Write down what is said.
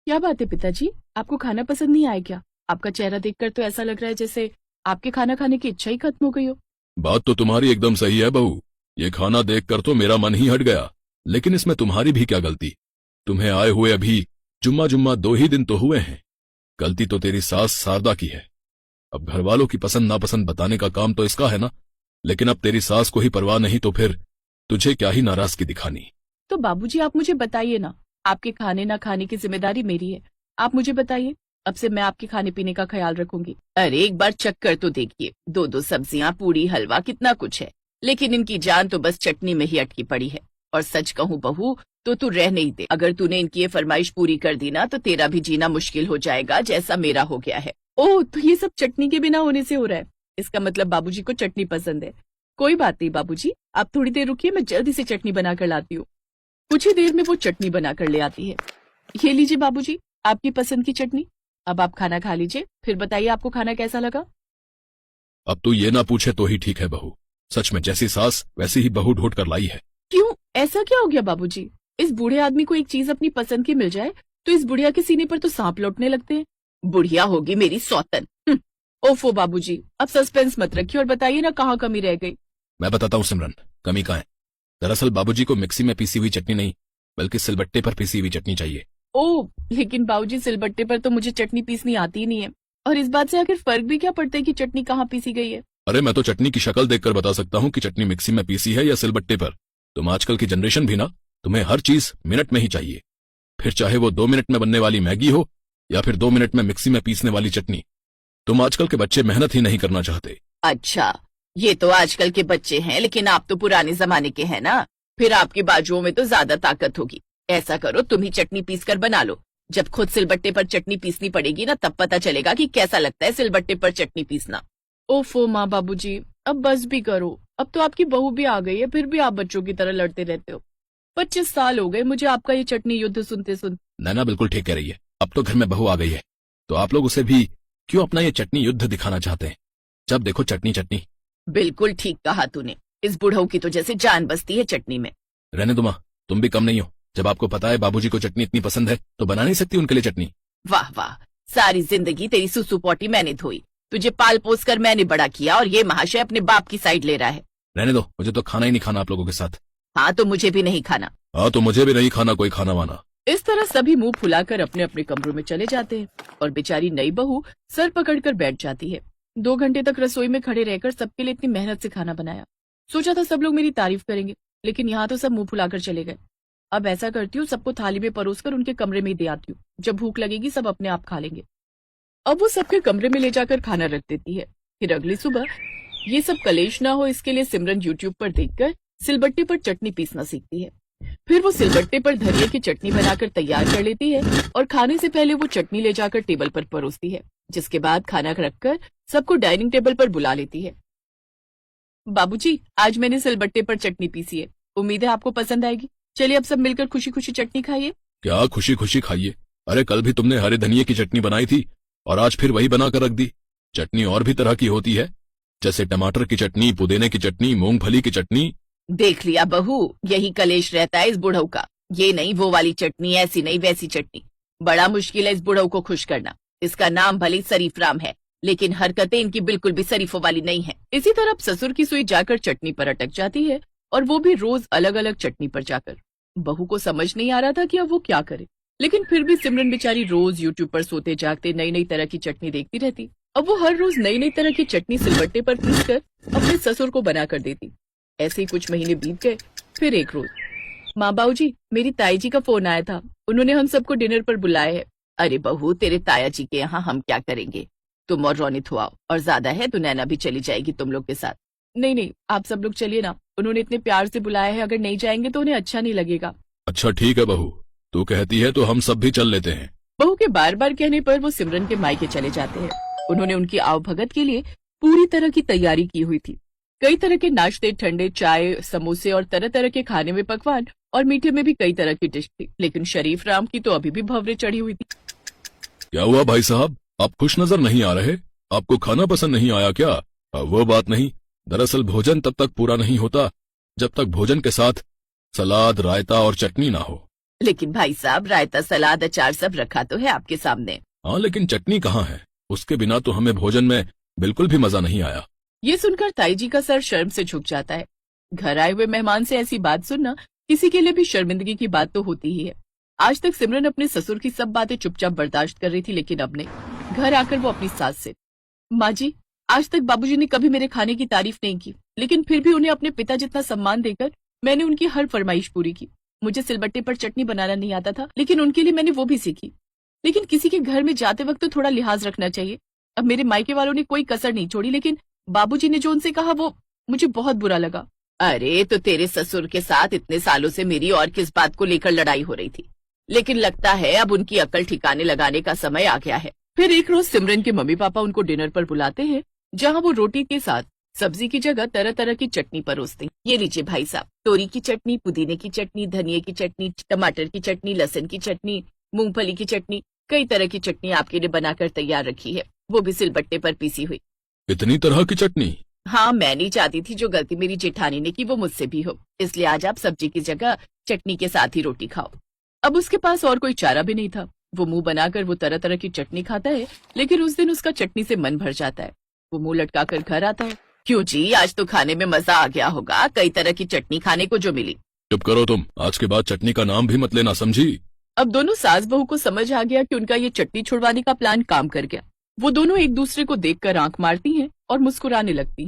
क्या बात है पिताजी, आपको खाना पसंद नहीं आया क्या? आपका चेहरा देखकर तो ऐसा लग रहा है जैसे आपके खाना खाने की इच्छा ही खत्म हो गई हो। बात तो तुम्हारी एकदम सही है बहू। ये खाना देखकर तो मेरा मन ही हट गया, लेकिन इसमें तुम्हारी भी क्या गलती। तुम्हें आए हुए अभी जुम्मा जुम्मा 2 ही दिन तो हुए हैं। गलती तो तेरी सास शारदा की है। अब घर वालों की पसंद नापसंद बताने का काम तो इसका है ना। लेकिन अब तेरी सास को ही परवाह नहीं तो फिर तुझे क्या ही नाराजगी दिखानी। तो बाबूजी आप मुझे बताइए ना, आपके खाने ना खाने की जिम्मेदारी मेरी है। आप मुझे बताइए, अब से मैं आपके खाने पीने का ख्याल रखूंगी। अरे एक बार चख कर तो देखिए, 2-2 सब्जियां, पूरी, हलवा, कितना कुछ है, लेकिन इनकी जान तो बस चटनी में ही अटकी पड़ी है। और सच कहूँ बहू, तो तू रह नहीं दे। अगर तूने इनकी ये फरमाइश पूरी कर दी ना तो तेरा भी जीना मुश्किल हो जाएगा, जैसा मेरा हो गया है। ओह, तो ये सब चटनी के बिना होने से हो रहा है। इसका मतलब बाबूजी को चटनी पसंद है। कोई बात नहीं बाबूजी, आप थोड़ी देर रुकिए, मैं जल्दी से चटनी बनाकर लाती हूँ। कुछ ही देर में वो चटनी बनाकर ले आती है। ये लीजिए बाबूजी, आपकी पसंद की चटनी। अब आप खाना खा लीजिए, फिर बताइए आपको खाना कैसा लगा। अब तू ये ना पूछे तो ही ठीक है बहू। सच में जैसी सास वैसी ही बहू ढूंढ कर लाई है। क्यों, ऐसा क्या हो गया बाबूजी? इस बूढ़े आदमी को एक चीज अपनी पसंद की मिल जाए तो इस बुढ़िया के सीने पर तो सांप लौटने लगते हैं। बुढ़िया होगी मेरी सौतन। ओफो बाबूजी, अब सस्पेंस मत रखिए और बताइए ना कहाँ कमी रह गई। मैं बताता हूँ सिमरन, कमी कहाँ है। दरअसल बाबूजी को मिक्सी में पीसी हुई चटनी नहीं, बल्कि सिलबट्टे पर पीसी हुई चटनी चाहिए। ओह, लेकिन बाबूजी सिलबट्टे पर तो मुझे चटनी पीसनी आती ही नहीं है। और इस बात से आखिर फर्क भी क्या पड़ता है कि चटनी कहाँ पीसी गई है। अरे मैं तो चटनी की शक्ल देखकर बता सकता हूँ कि चटनी मिक्सी में पीसी है या सिलबट्टे पर। तुम आजकल की जनरेशन भी ना, तुम्हें हर चीज मिनट में ही चाहिए। फिर चाहे वो 2 मिनट में बनने वाली मैगी हो या फिर 2 मिनट में मिक्सी में पीसने वाली चटनी। तुम आजकल के बच्चे मेहनत ही नहीं करना चाहते। अच्छा, ये तो आजकल के बच्चे हैं, लेकिन आप तो पुराने जमाने के हैं ना। फिर आपकी बाजुओं में तो ज्यादा ताकत होगी। ऐसा करो, तुम ही चटनी पीस कर बना लो। जब खुद सिलबट्टे पर चटनी पीसनी पड़ेगी ना, तब पता चलेगा कि कैसा लगता है सिलबट्टे पर चटनी पीसना। ओफो माँ बाबूजी, अब बस भी करो। अब तो आपकी बहू भी आ गई है, फिर भी आप बच्चों की तरह लड़ते रहते हो। 25 साल हो गए मुझे आपका ये चटनी युद्ध सुनते सुनते। नैना बिल्कुल ठीक कह रही है। अब तो घर में बहू आ गई है, तो आप लोग उसे भी क्यों अपना ये चटनी युद्ध दिखाना चाहते हैं। जब देखो चटनी चटनी। बिल्कुल ठीक कहा तूने, इस बुढ़ऊ की तो जैसे जान बसती है चटनी में। रहने दो माँ, तुम भी कम नहीं हो। जब आपको पता है बाबूजी को चटनी इतनी पसंद है तो बना नहीं सकती उनके लिए चटनी। वाह वाह, सारी जिंदगी तेरी सुसु पोटी मैंने धोई, तुझे पाल पोस कर मैंने बड़ा किया, और ये महाशय अपने बाप की साइड ले रहा है। रहने दो, मुझे तो खाना ही नहीं खाना आप लोगों के साथ। हाँ तो मुझे भी नहीं खाना। हाँ तो मुझे भी नहीं खाना कोई खाना वाना। इस तरह सभी मुंह फुलाकर अपने अपने कमरों में चले जाते हैं और बेचारी नई बहू सर पकड़कर बैठ जाती है। 2 घंटे तक रसोई में खड़े रहकर सबके लिए इतनी मेहनत से खाना बनाया। सोचा था सब लोग मेरी तारीफ करेंगे, लेकिन यहाँ तो सब मुंह फुलाकर चले गए। अब ऐसा करती हूँ, सबको थाली में परोसकर उनके कमरे में ही दे आती हूँ। जब भूख लगेगी सब अपने आप खा लेंगे। अब वो सबके कमरे में ले जाकर खाना रख देती है। फिर अगली सुबह ये सब कलेश ना हो, इसके लिए सिमरन यूट्यूब पर देखकर सिलबट्टे पर चटनी पीसना सीखती है। फिर वो सिलबट्टे पर धनिया की चटनी बनाकर तैयार कर लेती है और खाने से पहले वो चटनी ले जाकर टेबल पर परोसती है, जिसके बाद खाना रखकर सबको डाइनिंग टेबल पर बुला लेती है। बाबूजी, आज मैंने सिलबट्टे पर चटनी पीसी है, उम्मीद है आपको पसंद आएगी। चलिए अब सब मिलकर खुशी खुशी चटनी खाइए। क्या खुशी खुशी खाइए? अरे कल भी तुमने हरे धनिये की चटनी बनाई थी और आज फिर वही बनाकर रख दी। चटनी और भी तरह की होती है, जैसे टमाटर की चटनी, पुदीने की चटनी, मूंगफली की चटनी। देख लिया बहू, यही कलेश रहता है इस बुढ़ऊ का। ये नहीं वो वाली चटनी, ऐसी नहीं वैसी चटनी। बड़ा मुश्किल है इस बुढ़ऊ को खुश करना। इसका नाम भले शरीफ राम है, लेकिन हरकतें इनकी बिल्कुल भी शरीफों वाली नहीं है। इसी तरह ससुर की सुई जाकर चटनी पर अटक जाती है, और वो भी रोज अलग अलग चटनी पर जाकर। बहू को समझ नहीं आ रहा था कि अब वो क्या करे, लेकिन फिर भी सिमरन बेचारी रोज यूट्यूब पर सोते जागते नई नई तरह की चटनी देखती रहती। अब वो हर रोज नई नई तरह की चटनी सिलबट्टे पर पीसकर अपने ससुर को बना कर देती। ऐसे ही कुछ महीने बीत गए। फिर एक रोज, माँ बाबूजी, मेरी ताई जी का फोन आया था, उन्होंने हम सबको डिनर पर बुलाया है। अरे बहू, तेरे ताया जी के यहाँ हम क्या करेंगे, तुम और रोनित हो आओ, और ज्यादा है तो नैना भी चली जाएगी तुम लोग के साथ। नहीं नहीं, आप सब लोग चलिए ना, उन्होंने इतने प्यार से बुलाया है, अगर नहीं जाएंगे तो उन्हें अच्छा नहीं लगेगा। अच्छा ठीक है बहू, तू कहती है तो हम सब भी चल लेते हैं। बहू के बार बार कहने पर वो सिमरन के मायके चले जाते हैं। उन्होंने उनकी आवभगत के लिए पूरी तरह की तैयारी की हुई थी। कई तरह के नाश्ते, ठंडे चाय, समोसे और तरह तरह के खाने में पकवान, और मीठे में भी कई तरह की डिश थी। लेकिन शरीफ राम की तो अभी भी भंवरे चढ़ी हुई थी। क्या हुआ भाई साहब, आप खुश नजर नहीं आ रहे? आपको खाना पसंद नहीं आया क्या? वो बात नहीं, दरअसल भोजन तब तक पूरा नहीं होता जब तक भोजन के साथ सलाद, रायता और चटनी ना हो। लेकिन भाई साहब, रायता, सलाद, अचार सब रखा तो है आपके सामने। हाँ, लेकिन चटनी कहाँ है? उसके बिना तो हमें भोजन में बिल्कुल भी मजा नहीं आया। ये सुनकर ताई जी का सर शर्म से झुक जाता है। घर आए हुए मेहमान से ऐसी बात सुनना किसी के लिए भी शर्मिंदगी की बात तो होती ही है। आज तक सिमरन अपने ससुर की सब बातें चुपचाप बर्दाश्त कर रही थी, लेकिन अब नहीं। घर आकर वो अपनी सास से, माँ जी, आज तक बाबूजी ने कभी मेरे खाने की तारीफ नहीं की, लेकिन फिर भी उन्हें अपने पिता जितना सम्मान देकर मैंने उनकी हर फरमाइश पूरी की। मुझे सिलबट्टे पर चटनी बनाना नहीं आता था, लेकिन उनके लिए मैंने वो भी सीखी। लेकिन किसी के घर में जाते वक्त तो थोड़ा लिहाज रखना चाहिए। अब मेरे मायके वालों ने कोई कसर नहीं छोड़ी, लेकिन बाबूजी ने जो उनसे कहा वो मुझे बहुत बुरा लगा। अरे, तो तेरे ससुर के साथ इतने सालों से मेरी और किस बात को लेकर लड़ाई हो रही थी, लेकिन लगता है अब उनकी अकल ठिकाने लगाने का समय आ गया है। फिर एक रोज सिमरन के मम्मी पापा उनको डिनर पर बुलाते हैं, जहाँ वो रोटी के साथ सब्जी की जगह तरह तरह की चटनी परोसते हैं। ये लीजिए भाई साहब, तोरी की चटनी, पुदीने की चटनी, धनिये की चटनी, टमाटर की चटनी, लहसुन की चटनी, मूंगफली की चटनी, कई तरह की चटनी आपके लिए बनाकर तैयार रखी है, वो भी सिलबट्टे पर पीसी हुई। इतनी तरह की चटनी? हाँ, मैं नहीं चाहती थी जो गलती मेरी जेठानी ने की वो मुझसे भी हो, इसलिए आज आप सब्जी की जगह चटनी के साथ ही रोटी खाओ। अब उसके पास और कोई चारा भी नहीं था। वो मुंह बनाकर वो तरह तरह की चटनी खाता है, लेकिन उस दिन उसका चटनी से मन भर जाता है। वो मुंह लटकाकर घर आता है। क्यों जी, आज तो खाने में मजा आ गया होगा, कई तरह की चटनी खाने को जो मिली। चुप करो तुम, आज के बाद चटनी का नाम भी मत लेना, समझी? अब दोनों सास बहू को समझ आ गया कि उनका ये चटनी छुड़वाने का प्लान काम कर गया। वो दोनों एक दूसरे को देखकर आंख मारती हैं और मुस्कुराने लगती हैं।